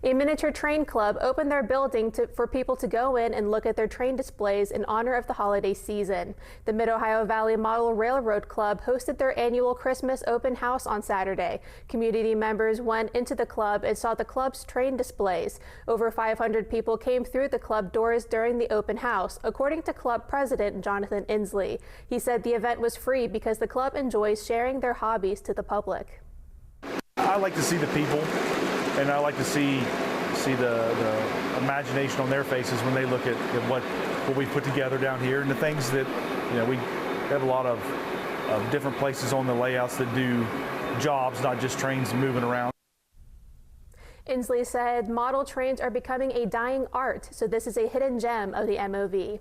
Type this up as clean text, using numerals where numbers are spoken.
A miniature train club opened their building for people to go in and look at their train displays in honor of the holiday season. The Mid-Ohio Valley Model Railroad Club hosted their annual Christmas open house on Saturday. Community members went into the club and saw the club's train displays. Over 500 people came through the club doors during the open house, according to club president Jonathan Insley. He said the event was free because the club enjoys sharing their hobbies to the public. I like to see the people, and I like to see the imagination on their faces when they look at what we put together down here, and the things that, you know, we have a lot of different places on the layouts that do jobs, not just trains moving around. Insley said model trains are becoming a dying art, so this is a hidden gem of the MOV.